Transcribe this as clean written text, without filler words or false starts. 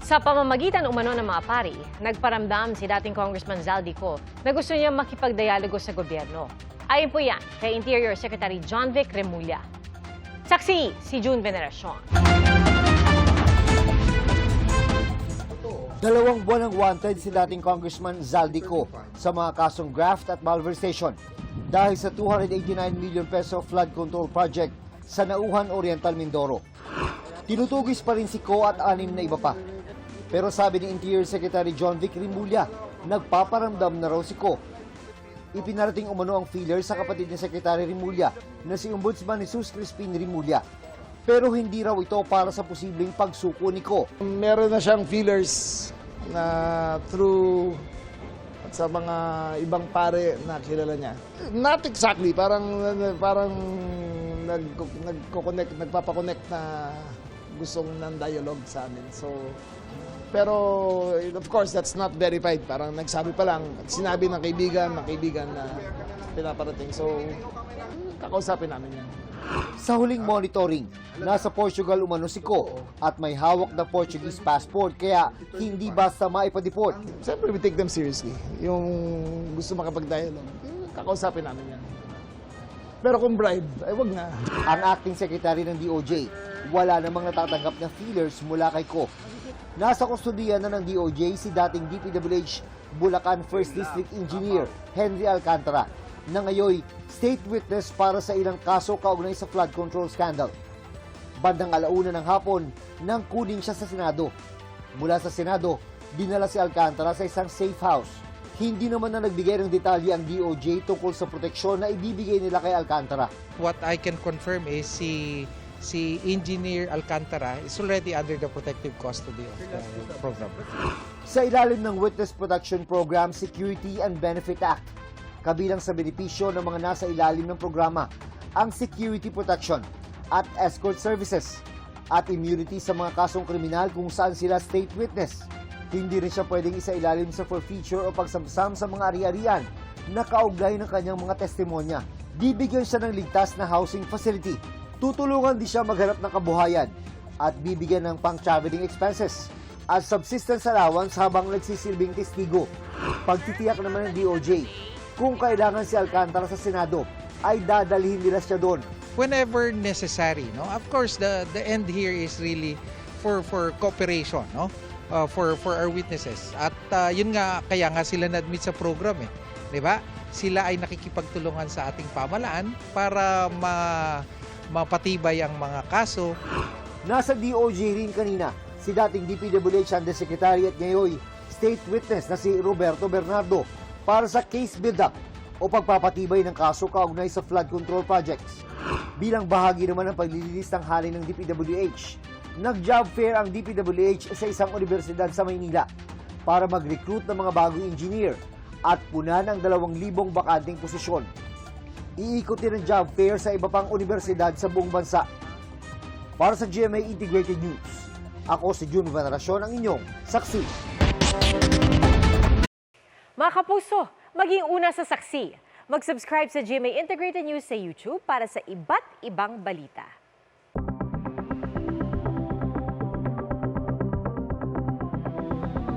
Sa pamamagitan umano ng mga pari, nagparamdam si dating Congressman Zaldico na gusto niya makipagdialogo sa gobyerno. Ayon po yan kay Interior Secretary John Vic Remulla. Saksi si June Veneracion. 2 buwan ang wanted si dating Congressman Zaldico sa mga kasong graft at malversation dahil sa 289 million peso flood control project sa Nauhan Oriental, Mindoro. Tinutugis pa rin si Ko at 6 na iba pa. Pero sabi ni Interior Secretary John Vic Remulla, nagpaparamdam na raw si Ko. Ipinarating umano ang feeler sa kapatid ni Secretary Remulla na si Ombudsman Jesus Crispin Remulla. Pero hindi raw ito para sa posibleng pagsuko ni Ko. Meron na siyang feelers na through sa mga ibang pare na kilala niya. Not exactly, parang nagpapakonect na gustong ng dialogue sa amin. So, pero of course, that's not verified. Parang nagsabi pa lang, sinabi ng kaibigan na pinaparating. So, kakausapin namin yan. Sa huling monitoring, nasa Portugal umano si Ko at may hawak na Portuguese passport kaya hindi basta maipadeport. Siyempre, we take them seriously. Yung gusto makapag-dialogue, kakausapin namin yan. Pero kung bribe, ay wag na. Ang acting secretary ng DOJ, wala namang natatanggap na feelers mula kay Ko. Nasa kustudiya na ng DOJ si dating DPWH Bulacan 1st District Engineer Henry Alcantara na ngayon state witness para sa ilang kaso kaugnay sa flood control scandal. Bandang 1:00 ng hapon nang kunin siya sa Senado. Mula sa Senado, dinala si Alcantara sa isang safe house. Hindi naman na nagbigay ng detalye ang DOJ tungkol sa proteksyon na ibibigay nila kay Alcantara. What I can confirm is si Engineer Alcantara is already under the protective custody of the program. Sa ilalim ng Witness Protection Program Security and Benefit Act, kabilang sa benepisyo ng mga nasa ilalim ng programa, ang security protection at escort services at immunity sa mga kasong kriminal kung saan sila state witness. Hindi rin siya pwedeng isailalim sa forfeiture o pagsamsam sa mga ari-arian na kaugnay ng kanyang mga testimonya. Bibigyan siya ng ligtas na housing facility. Tutulungan din siya maghanap ng kabuhayan at bibigyan ng pang-traveling expenses at subsistence allowance habang nagsisilbing testigo. Pagtitiyak naman ng DOJ, kung kailangan si Alcantara sa Senado, ay dadalhin nila siya doon. Whenever necessary, no? Of course, the end here is really for cooperation, no? For our witnesses. At yun nga, kaya nga sila na-admit sa program, eh. 'Di ba? Sila ay nakikipagtulungan sa ating pamahalaan para mapatibay ang mga kaso. Nasa DOJ rin kanina si dating DPWH Undersecretary at ngayon state witness na si Roberto Bernardo para sa case build-up o pagpapatibay ng kaso kaugnay sa flood control projects. Bilang bahagi naman ng paglilinis ng halin ng DPWH, nag-job fair ang DPWH sa isang universidad sa Maynila para mag-recruit ng mga bagong engineer at punan ang 2,000 bakanting posisyon. Iikot din ang job fair sa iba pang universidad sa buong bansa. Para sa GMA Integrated News, ako si June Veneracion, ang inyong saksi. Mga kapuso, maging una sa saksi. Mag-subscribe sa GMA Integrated News sa YouTube para sa iba't ibang balita.